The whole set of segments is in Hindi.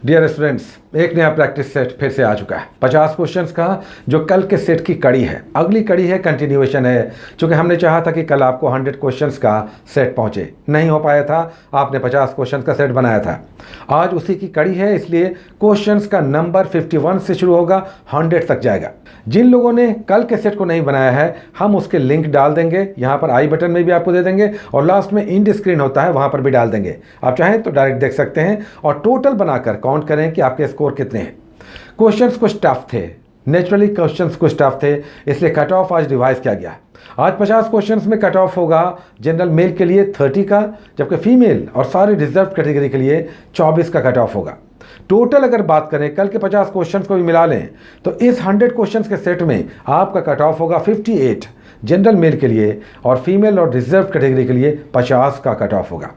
डियर स्टूडेंट्स, एक नया प्रैक्टिस सेट फिर से आ चुका है 50 क्वेश्चंस का, जो कल के सेट की कड़ी है, अगली कड़ी है, कंटिन्यूएशन है। क्योंकि हमने चाहा था कि कल आपको 100 क्वेश्चंस का सेट पहुंचे, नहीं हो पाया था, आपने 50 क्वेश्चंस का सेट बनाया था। आज उसी की कड़ी है, इसलिए क्वेश्चंस का नंबर 51 से शुरू होगा, 100 तक जाएगा। जिन लोगों ने कल के सेट को नहीं बनाया है, हम उसके लिंक डाल देंगे, यहाँ पर आई बटन में भी आपको दे देंगे और लास्ट में इंड स्क्रीन होता है, वहाँ पर भी डाल देंगे। आप चाहें तो डायरेक्ट देख सकते हैं और टोटल बनाकर काउंट करें कि आपके स्कोर कितने हैं। क्वेश्चंस कुछ टफ थे, नेचुरली क्वेश्चंस कुछ टफ थे, इसलिए कट ऑफ आज रिवाइज किया गया। आज 50 क्वेश्चंस में कट ऑफ होगा जनरल मेल के लिए 30 का, जबकि फीमेल और सारी रिजर्व कैटेगरी के लिए 24 का कट ऑफ होगा। टोटल अगर बात करें कल के 50 क्वेश्चंस को भी मिला लें तो इस 100 क्वेश्चंस के सेट में आपका कट ऑफ होगा 58 जनरल मेल के लिए और फीमेल और रिजर्व कैटेगरी के लिए 50 का कट ऑफ होगा।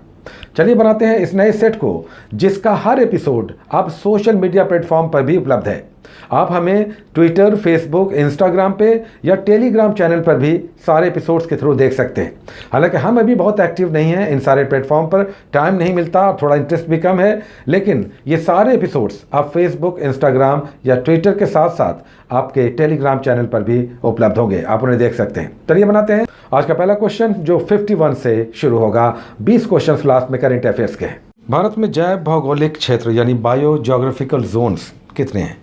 चलिए बनाते हैं इस नए सेट को, जिसका हर एपिसोड अब सोशल मीडिया प्लेटफॉर्म पर भी उपलब्ध है। आप हमें ट्विटर, फेसबुक, इंस्टाग्राम पे या टेलीग्राम चैनल पर भी सारे एपिसोड्स के थ्रू देख सकते हैं। हालांकि हम अभी बहुत एक्टिव नहीं हैं इन सारे प्लेटफॉर्म पर, टाइम नहीं मिलता और थोड़ा इंटरेस्ट भी कम है, लेकिन ये सारे एपिसोड्स आप फेसबुक, इंस्टाग्राम या ट्विटर के साथ साथ आपके टेलीग्राम चैनल पर भी उपलब्ध होंगे, आप उन्हें देख सकते हैं। चलिए बनाते हैं आज का पहला क्वेश्चन, जो 51 से शुरू होगा। 20 क्वेश्चन लास्ट में करंट अफेयर्स के हैं। भारत में जैव भौगोलिक क्षेत्र यानी बायो ज्योग्राफिकल जोन्स कितने हैं?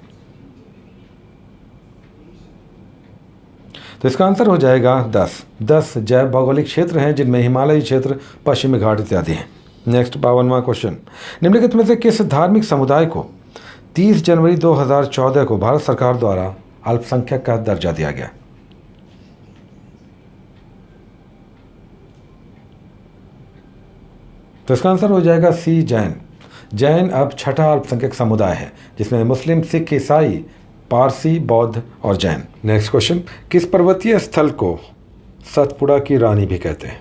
तो इसका आंसर हो जाएगा 10 जैव भौगोलिक क्षेत्र हैं, जिनमें हिमालयी क्षेत्र, पश्चिमी घाट इत्यादि हैं। नेक्स्ट 52वां क्वेश्चन, निम्नलिखित में से किस धार्मिक समुदाय को 30 जनवरी 2014 को भारत सरकार द्वारा अल्पसंख्यक का दर्जा दिया गया? तो इसका आंसर हो जाएगा सी, जैन। जैन अब छठा अल्पसंख्यक समुदाय है, जिसमें मुस्लिम, सिख, ईसाई, पारसी, बौद्ध और जैन। नेक्स्ट क्वेश्चन, किस पर्वतीय स्थल को सतपुड़ा की रानी भी कहते हैं?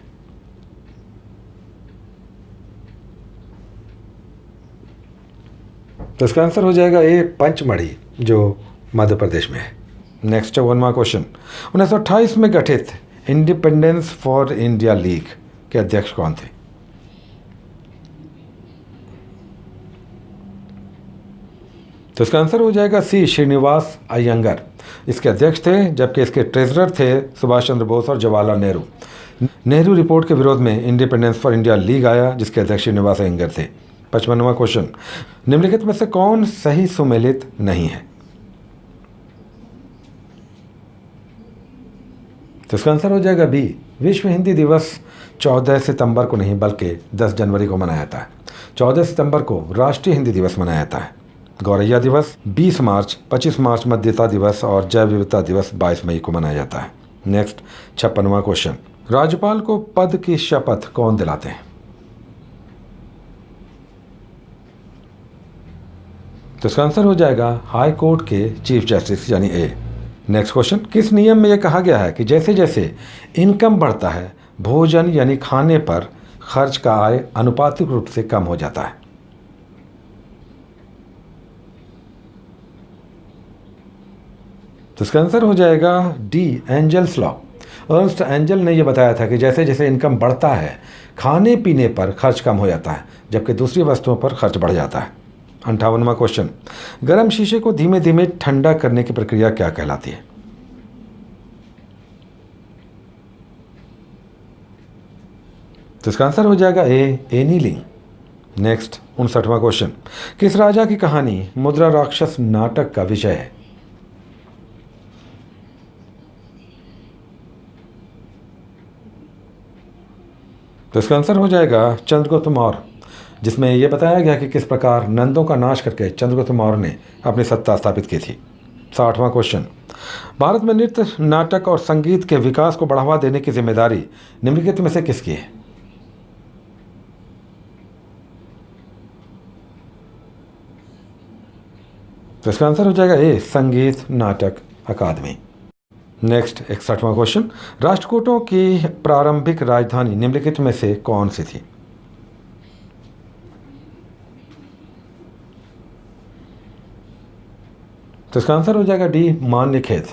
तो इसका आंसर हो जाएगा ए, पंचमढ़ी, जो मध्य प्रदेश में है। नेक्स्ट 54वां क्वेश्चन, 1928 में गठित इंडिपेंडेंस फॉर इंडिया लीग के अध्यक्ष कौन थे? तो इसका आंसर हो जाएगा सी, श्रीनिवास अयंगर। इसके अध्यक्ष थे, जबकि इसके ट्रेजरर थे सुभाष चंद्र बोस और जवाहरलाल नेहरू। नेहरू रिपोर्ट के विरोध में इंडिपेंडेंस फॉर इंडिया लीग आया, जिसके अध्यक्ष श्रीनिवास अयंगर थे। 55वां क्वेश्चन, निम्नलिखित में से कौन सही सुमेलित नहीं है? तो इसका आंसर हो जाएगा बी, विश्व हिंदी दिवस 14 सितंबर को नहीं बल्कि 10 जनवरी को मनाया जाता है। 14 सितंबर को राष्ट्रीय हिंदी दिवस मनाया जाता है। गौरैया दिवस 20 मार्च, 25 मार्च मध्यता दिवस और जैव विविधता दिवस 22 मई को मनाया जाता है। नेक्स्ट 56वां क्वेश्चन, राज्यपाल को पद की शपथ कौन दिलाते हैं? तो इसका आंसर हो जाएगा हाई कोर्ट के चीफ जस्टिस यानी ए। नेक्स्ट क्वेश्चन, किस नियम में यह कहा गया है कि जैसे जैसे इनकम बढ़ता है, भोजन यानी खाने पर खर्च का आय अनुपातिक रूप से कम हो जाता है? तो इसका आंसर हो जाएगा D, Engel's law. Ernst Engel ने यह बताया था कि जैसे जैसे इनकम बढ़ता है, खाने पीने पर खर्च कम हो जाता है, जबकि दूसरी वस्तुओं पर खर्च बढ़ जाता है। 58वां क्वेश्चन, गर्म शीशे को धीमे धीमे ठंडा करने की प्रक्रिया क्या कहलाती है? तो इसका आंसर हो जाएगा ए, एनीलिंग। नेक्स्ट 59वां क्वेश्चन, किस राजा की कहानी मुद्रा राक्षस नाटक का विषय है? तो इसका आंसर हो जाएगा चंद्रगुप्त मौर्य, जिसमें यह बताया गया कि किस प्रकार नंदों का नाश करके चंद्रगुप्त मौर्य ने अपनी सत्ता स्थापित की थी। 60वां क्वेश्चन, भारत में नृत्य, नाटक और संगीत के विकास को बढ़ावा देने की जिम्मेदारी निम्नलिखित में से किसकी है? तो इसका आंसर हो जाएगा ए, संगीत नाटक अकादमी। नेक्स्ट 61वां क्वेश्चन, राष्ट्रकूटों की प्रारंभिक राजधानी निम्नलिखित में से कौन सी थी? तो इसका आंसर हो जाएगा डी, मान्यखेत।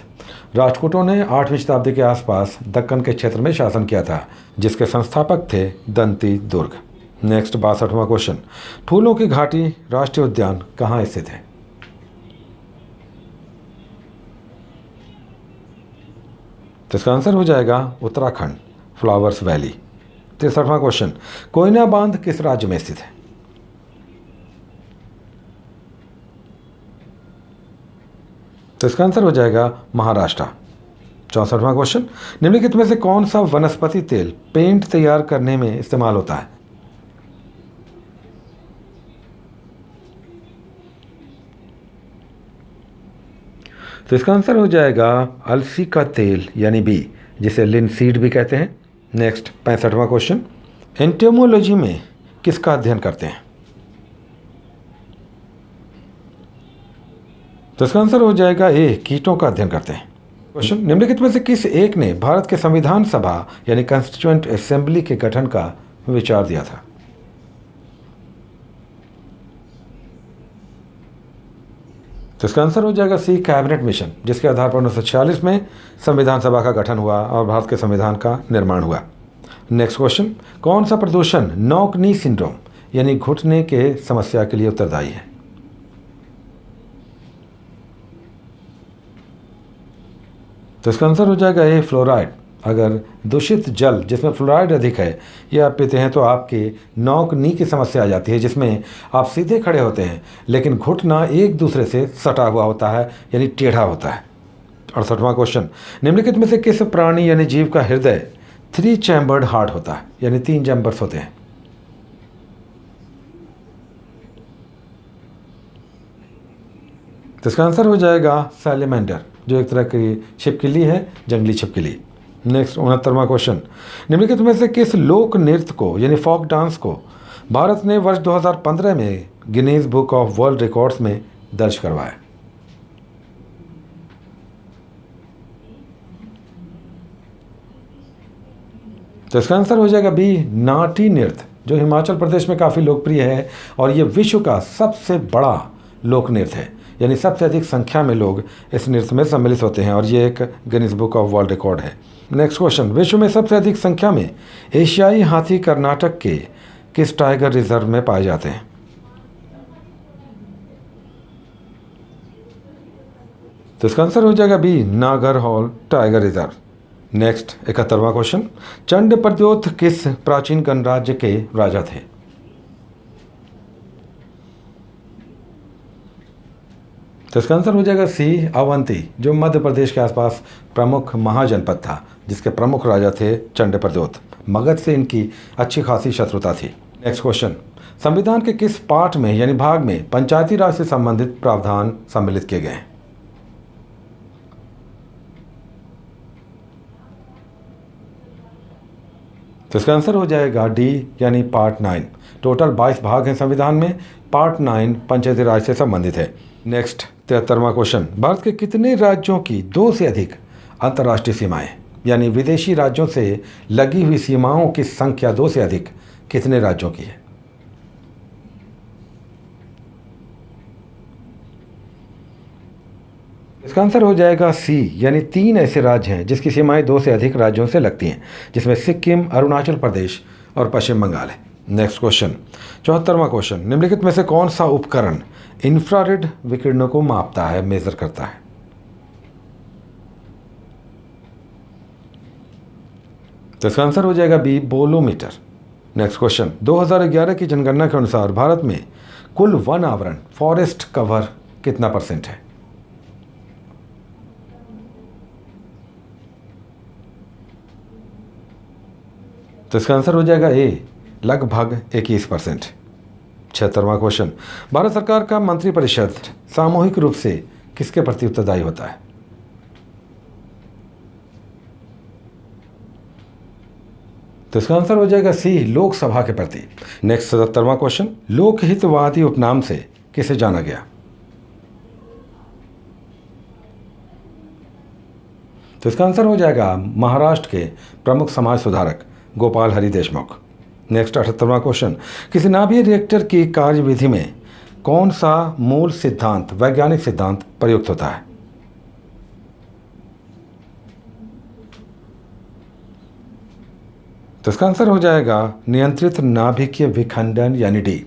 राष्ट्रकूटों ने 8वीं शताब्दी के आसपास दक्कन के क्षेत्र में शासन किया था, जिसके संस्थापक थे दंती दुर्ग। नेक्स्ट 62वां क्वेश्चन, फूलों की घाटी राष्ट्रीय उद्यान कहाँ स्थित है? तो इसका आंसर हो जाएगा उत्तराखंड, फ्लावर्स वैली। 63वां क्वेश्चन, कोयना बांध किस राज्य में स्थित है? तो इसका आंसर हो जाएगा महाराष्ट्र। 64वां क्वेश्चन, निम्नलिखित में से कौन सा वनस्पति तेल पेंट तैयार करने में इस्तेमाल होता है? तो इसका आंसर हो जाएगा अलसी का तेल यानी बी, जिसे लिनसीड भी कहते हैं। नेक्स्ट 65वां क्वेश्चन, एंटोमोलॉजी में किसका अध्ययन करते हैं? तो इसका आंसर हो जाएगा ए, कीटों का अध्ययन करते हैं। क्वेश्चन, निम्नलिखित में से किस एक ने भारत के संविधान सभा यानी कॉन्स्टिट्यूएंट असेंबली के गठन का विचार दिया था? तो इसका आंसर हो जाएगा सी, कैबिनेट मिशन, जिसके आधार पर 1946 में संविधान सभा का गठन हुआ और भारत के संविधान का निर्माण हुआ। नेक्स्ट क्वेश्चन, कौन सा प्रदूषण नॉक नी सिंड्रोम यानी घुटने के समस्या के लिए उत्तरदायी है? तो इसका आंसर हो जाएगा ए, फ्लोराइड। अगर दूषित जल जिसमें फ्लोराइड अधिक है ये आप पीते हैं तो आपकी नॉक नी की समस्या आ जाती है, जिसमें आप सीधे खड़े होते हैं लेकिन घुटना एक दूसरे से सटा हुआ होता है यानी टेढ़ा होता है। 68वां क्वेश्चन, निम्नलिखित में से किस प्राणी यानी जीव का हृदय 3 चैम्बर्ड हार्ट होता है यानी 3 चैम्बर्स होते हैं? तो इसका आंसर हो जाएगा सैलेमेंडर, जो एक तरह की छिपकली है, जंगली छिपकली। नेक्स्ट 69वां क्वेश्चन, निम्नलिखित में से किस लोक नृत्य को यानी फोक डांस को भारत ने वर्ष 2015 में Guinness book of world records में दर्ज करवाया? तो इसका आंसर हो जाएगा बी, नाटी नृत्य, जो हिमाचल प्रदेश में काफ़ी लोकप्रिय है और ये विश्व का सबसे बड़ा लोक नृत्य है, यानी सबसे अधिक संख्या में लोग इस नृत्य में सम्मिलित होते हैं और ये एक Guinness book of world record है। नेक्स्ट क्वेश्चन, विश्व में सबसे अधिक संख्या में एशियाई हाथी कर्नाटक के किस टाइगर रिजर्व में पाए जाते हैं? तो इसका आंसर हो जाएगा B, Nagarhole tiger reserve. Next 71वां क्वेश्चन, चंड प्रद्योत किस प्राचीन गणराज्य के राजा थे? तो इसका आंसर हो जाएगा सी, अवंती, जो मध्य प्रदेश के आसपास प्रमुख महाजनपद था, जिसके प्रमुख राजा थे चंड प्रद्योत। मगध से इनकी अच्छी खासी शत्रुता थी। नेक्स्ट क्वेश्चन, संविधान के किस पार्ट में यानी भाग में पंचायती राज से संबंधित प्रावधान सम्मिलित किए गए हैं? तो इसका आंसर हो जाएगा डी, यानी पार्ट 9। टोटल 22 भाग हैं संविधान में, पार्ट 9 पंचायती राज से संबंधित है। नेक्स्ट 73वां क्वेश्चन, भारत के कितने राज्यों की 2 से अधिक अंतर्राष्ट्रीय सीमाएं यानी विदेशी राज्यों से लगी हुई सीमाओं की संख्या 2 से अधिक कितने राज्यों की है? इसका आंसर हो जाएगा सी, यानी 3 ऐसे राज्य हैं जिसकी सीमाएं 2 से अधिक राज्यों से लगती हैं, जिसमें सिक्किम, अरुणाचल प्रदेश और पश्चिम बंगाल है। नेक्स्ट क्वेश्चन 74वां क्वेश्चन, निम्नलिखित में से कौन सा उपकरण इंफ्रारेड विकिरणों को मापता है, मेजर करता है? तो इसका आंसर हो जाएगा बी, बोलोमीटर। नेक्स्ट क्वेश्चन, 2011 की जनगणना के अनुसार भारत में कुल वन आवरण फॉरेस्ट कवर कितना % है? तो इसका आंसर हो जाएगा ए, लगभग 21%। 76वां क्वेश्चन, भारत सरकार का मंत्रिपरिषद सामूहिक रूप से किसके प्रति उत्तरदायी होता है? तो इसका आंसर हो जाएगा सी, लोकसभा के प्रति। नेक्स्ट 77वां क्वेश्चन, लोकहितवादी उपनाम से किसे जाना गया? तो इसका आंसर हो जाएगा महाराष्ट्र के प्रमुख समाज सुधारक गोपाल हरि देशमुख। नेक्स्ट 78वां क्वेश्चन, किसी नाभिकीय रिएक्टर की कार्यविधि में कौन सा मूल सिद्धांत, वैज्ञानिक सिद्धांत प्रयुक्त होता है? तो इसका आंसर हो जाएगा नियंत्रित नाभिकीय विखंडन यानी डी।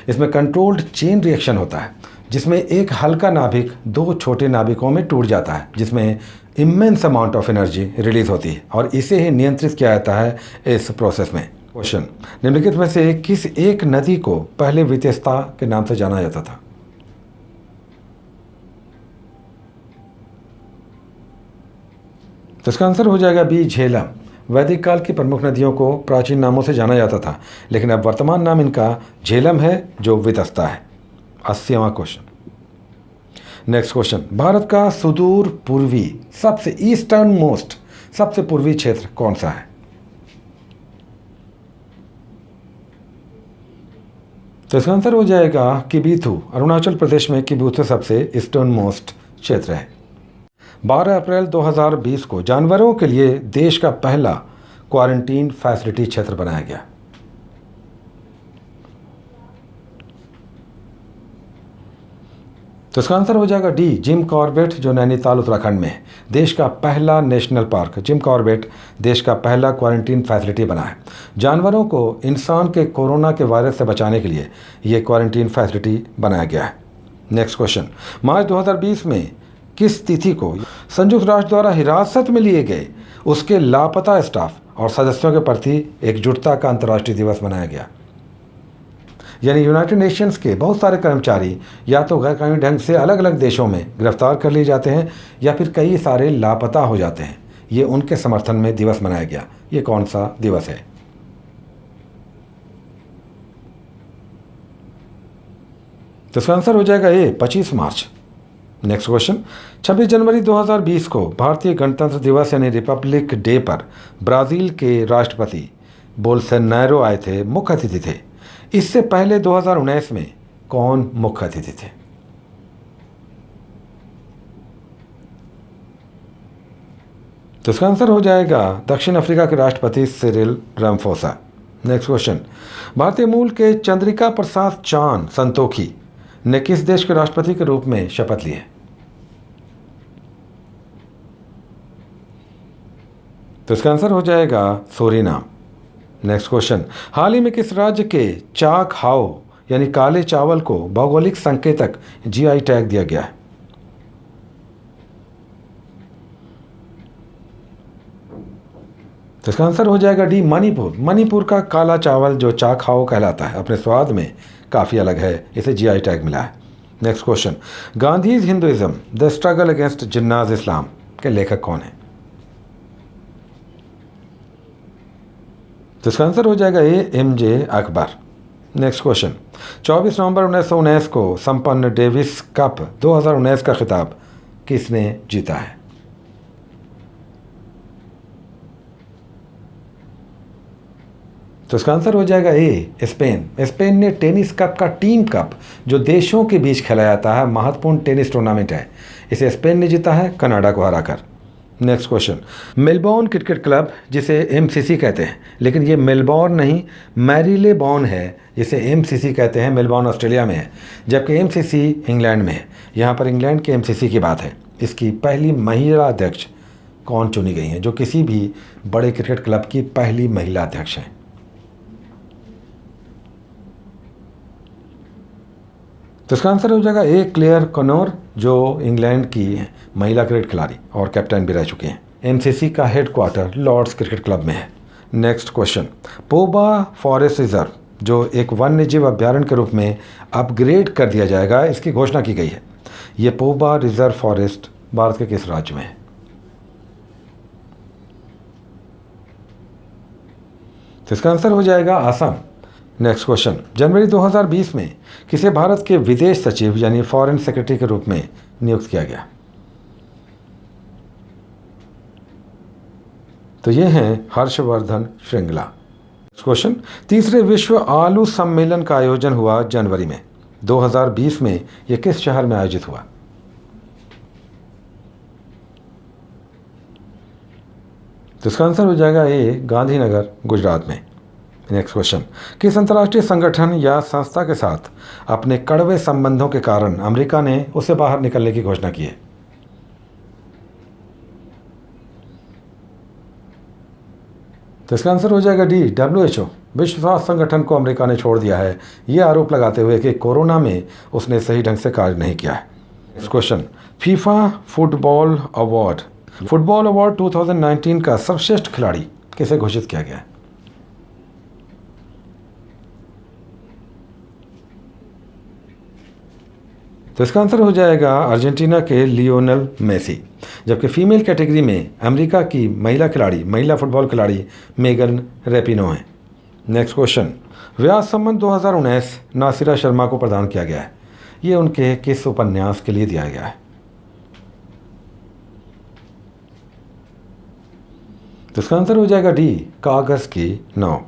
इसमें कंट्रोल्ड चेन रिएक्शन होता है जिसमें एक हल्का नाभिक दो छोटे नाभिकों में टूट जाता है, जिसमें immense amount of energy release होती है और इसे ही नियंत्रित किया जाता है इस प्रोसेस में। क्वेश्चन, निम्नलिखित में से किस एक नदी को पहले वितेस्ता के नाम से जाना जाता था? तो इसका आंसर हो जाएगा बी, झेलम। वैदिक काल की प्रमुख नदियों को प्राचीन नामों से जाना जाता था, लेकिन अब वर्तमान नाम इनका झेलम है जो वितस्ता है। 80वां क्वेश्चन। नेक्स्ट क्वेश्चन, भारत का सुदूर पूर्वी सबसे ईस्टर्न मोस्ट सबसे पूर्वी क्षेत्र कौन सा है? तो इसका आंसर हो जाएगा किबीथू। अरुणाचल प्रदेश में किबीथू सबसे ईस्टर्न मोस्ट क्षेत्र है। 12 अप्रैल 2020 को जानवरों के लिए देश का पहला क्वारंटीन फैसिलिटी क्षेत्र बनाया गया। तो इसका आंसर हो जाएगा डी, जिम कॉर्बेट, जो नैनीताल उत्तराखंड में है। देश का पहला नेशनल पार्क जिम कॉर्बेट देश का पहला क्वारंटीन फैसिलिटी बना है। जानवरों को इंसान के कोरोना के वायरस से बचाने के लिए यह क्वारंटीन फैसिलिटी बनाया गया है। नेक्स्ट क्वेश्चन, मार्च 2020 में किस तिथि को संयुक्त राष्ट्र द्वारा हिरासत में लिए गए उसके लापता स्टाफ और सदस्यों के प्रति एकजुटता का अंतर्राष्ट्रीय दिवस मनाया गया? यानी यूनाइटेड नेशंस के बहुत सारे कर्मचारी या तो गैर कानूनी ढंग से अलग अलग देशों में गिरफ्तार कर लिए जाते हैं या फिर कई सारे लापता हो जाते हैं। ये उनके समर्थन में दिवस मनाया गया। ये कौन सा दिवस है? तो इसका आंसर हो जाएगा ए, 25 मार्च। नेक्स्ट क्वेश्चन, 26 जनवरी 2020 को भारतीय गणतंत्र दिवस यानी रिपब्लिक डे पर ब्राज़ील के राष्ट्रपति बोल्सोनारो आए थे, मुख्य अतिथि थे। इससे पहले 2019 में कौन मुख्य अतिथि थे? तो इसका आंसर हो जाएगा दक्षिण अफ्रीका के राष्ट्रपति सिरिल रामाफोसा। नेक्स्ट क्वेश्चन, भारतीय मूल के चंद्रिका प्रसाद चान संतोखी ने किस देश के राष्ट्रपति के रूप में शपथ ली है? तो इसका आंसर हो जाएगा सूरीनाम। नेक्स्ट क्वेश्चन, हाल ही में किस राज्य के चाक हाओ यानी काले चावल को भौगोलिक संकेतक जीआई टैग दिया गया है? तो इसका आंसर हो जाएगा डी, मणिपुर। मणिपुर का काला चावल जो चाक हाओ कहलाता है अपने स्वाद में काफ़ी अलग है, इसे जीआई टैग मिला है। Next question, Gandhi's Hinduism the struggle against Jinnah's Islam के लेखक कौन है? तो इसका आंसर हो जाएगा A, M J. Akbar. Next question, 24 नवंबर 1919 को संपन्न डेविस कप 2019 का खिताब किसने जीता है? तो इसका आंसर हो जाएगा ए, स्पेन। स्पेन ने टेनिस कप का टीम कप जो देशों के बीच खेला जाता है महत्वपूर्ण टेनिस टूर्नामेंट है, इसे स्पेन ने जीता है कनाडा को हराकर। Next question, Melbourne cricket club जिसे एमसीसी कहते हैं, लेकिन ये मेलबोर्न नहीं मैरीलेबोर्न है, जिसे एमसीसी कहते हैं, मेलबोर्न ऑस्ट्रेलिया में है, जबकि एमसीसी इंग्लैंड में है। यहाँ पर इंग्लैंड के एमसीसी की बात है। इसकी पहली महिला अध्यक्ष कौन चुनी गई हैं, जो किसी भी बड़े क्रिकेट क्लब की पहली महिला अध्यक्ष हैं? तो इसका आंसर हो जाएगा ए, क्लेयर कनोर, जो इंग्लैंड की महिला क्रिकेट खिलाड़ी और कैप्टन भी रह चुके हैं। एमसीसी का हेडक्वार्टर लॉर्ड्स क्रिकेट क्लब में है। नेक्स्ट क्वेश्चन, पोबा फॉरेस्ट रिजर्व जो एक वन्य जीव अभ्यारण्य के रूप में अपग्रेड कर दिया जाएगा, इसकी घोषणा की गई है। ये पोबा रिजर्व फॉरेस्ट भारत के किस राज्य में है? तो इसका आंसर हो जाएगा असम। नेक्स्ट क्वेश्चन, जनवरी 2020 में किसे भारत के विदेश सचिव यानी फॉरेन सेक्रेटरी के रूप में नियुक्त किया गया? तो ये हैं हर्षवर्धन श्रृंगला। क्वेश्चन, तीसरे विश्व आलू सम्मेलन का आयोजन हुआ जनवरी में 2020 में, यह किस शहर में आयोजित हुआ? तो इसका आंसर हो जाएगा ए, गांधीनगर, गुजरात में। नेक्स्ट क्वेश्चन, किस अंतर्राष्ट्रीय संगठन या संस्था के साथ अपने कड़वे संबंधों के कारण अमेरिका ने उसे बाहर निकलने की घोषणा की है? तो इसका आंसर हो जाएगा डी, WHO। विश्व स्वास्थ्य संगठन को अमेरिका ने छोड़ दिया है ये आरोप लगाते हुए कि कोरोना में उसने सही ढंग से कार्य नहीं किया है। Next question, FIFA football award 2019 का सर्वश्रेष्ठ खिलाड़ी किसे घोषित किया गया है? तो इसका आंसर हो जाएगा अर्जेंटीना के लियोनेल मेसी, जबकि फीमेल कैटेगरी में अमेरिका की महिला फुटबॉल खिलाड़ी मेगन रैपिनो हैं। नेक्स्ट क्वेश्चन, व्यास सम्मान 2019 नासिरा शर्मा को प्रदान किया गया है ये उनके किस उपन्यास के लिए दिया गया है? तो इसका आंसर हो जाएगा डी, कागज की नाव।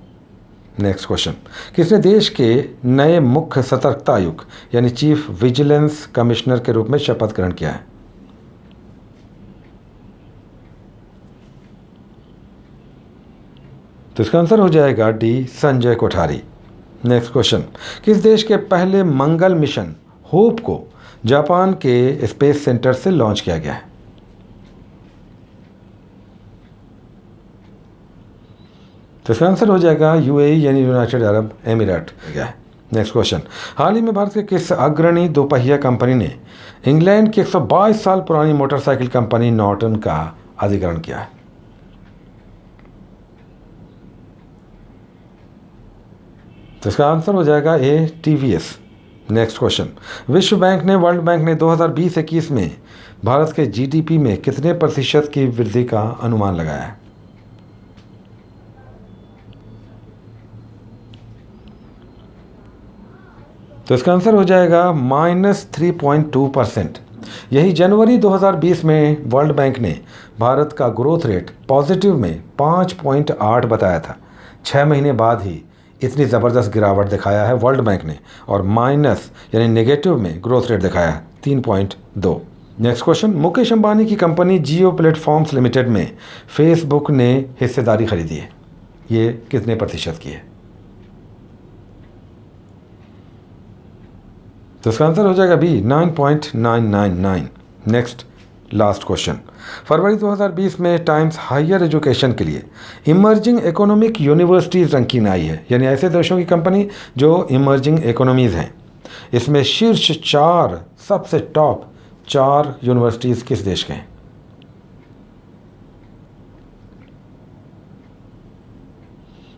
नेक्स्ट क्वेश्चन, किसने देश के नए मुख्य सतर्कता आयुक्त यानी चीफ विजिलेंस कमिश्नर के रूप में शपथ ग्रहण किया है? तो इसका आंसर हो जाएगा D, Sanjay Kothari. Next question, किस देश के पहले मंगल मिशन होप को जापान के स्पेस सेंटर से लॉन्च किया गया है? तो इसका आंसर हो जाएगा UAE यानी United Arab Emirate. Next question, हाल ही में भारत के किस अग्रणी दोपहिया कंपनी ने इंग्लैंड की 122 साल पुरानी मोटरसाइकिल कंपनी नॉर्टन का अधिग्रहण किया है? तो इसका आंसर हो जाएगा ए, TVS। नेक्स्ट क्वेश्चन, विश्व बैंक ने वर्ल्ड बैंक ने 2020-21 में भारत के GDP में कितने प्रतिशत की वृद्धि का अनुमान लगाया है? तो इसका आंसर हो जाएगा -3.2%। यही जनवरी 2020 में वर्ल्ड बैंक ने भारत का ग्रोथ रेट पॉजिटिव में 5.8 बताया था। 6 महीने बाद ही इतनी ज़बरदस्त गिरावट दिखाया है वर्ल्ड बैंक ने और माइनस यानी नेगेटिव में ग्रोथ रेट दिखाया है 3.2। नेक्स्ट क्वेश्चन, मुकेश अंबानी की कंपनी जियो प्लेटफॉर्म्स लिमिटेड में फेसबुक ने हिस्सेदारी खरीदी है ये कितने प्रतिशत की है? तो इसका आंसर हो जाएगा बी, 9.999। नेक्स्ट लास्ट क्वेश्चन, फरवरी 2020 में टाइम्स हायर एजुकेशन के लिए इमर्जिंग इकोनॉमिक यूनिवर्सिटीज़ रैंकिंग आई है यानी ऐसे देशों की कंपनी जो इमर्जिंग इकोनॉमीज़ हैं। इसमें शीर्ष 4 सबसे टॉप 4 यूनिवर्सिटीज़ किस देश के हैं?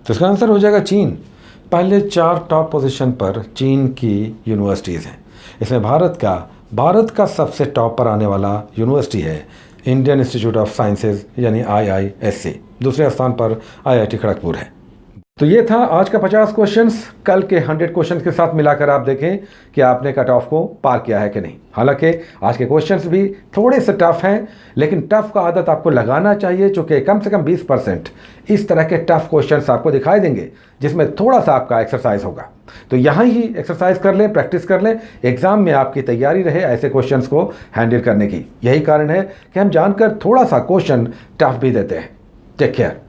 तो इसका आंसर हो जाएगा चीन। पहले 4 टॉप पोजीशन पर चीन की यूनिवर्सिटीज़ हैं। इसमें भारत का सबसे टॉप पर आने वाला यूनिवर्सिटी है इंडियन इंस्टीट्यूट ऑफ साइंसेज यानी IISc। दूसरे स्थान पर IIT खड़गपुर है। तो ये था आज का 50 क्वेश्चंस। कल के 100 क्वेश्चंस के साथ मिलाकर आप देखें कि आपने कट ऑफ को पार किया है कि नहीं। हालांकि आज के क्वेश्चंस भी थोड़े से टफ हैं, लेकिन टफ का आदत आपको लगाना चाहिए, चूँकि कम से कम 20% इस तरह के टफ क्वेश्चंस आपको दिखाई देंगे जिसमें थोड़ा सा आपका एक्सरसाइज होगा। तो यहाँ ही एक्सरसाइज कर लें, प्रैक्टिस कर लें, एग्जाम में आपकी तैयारी रहे ऐसे क्वेश्चंस को हैंडल करने की। यही कारण है कि हम जानकर थोड़ा सा क्वेश्चन टफ भी देते हैं। Take care.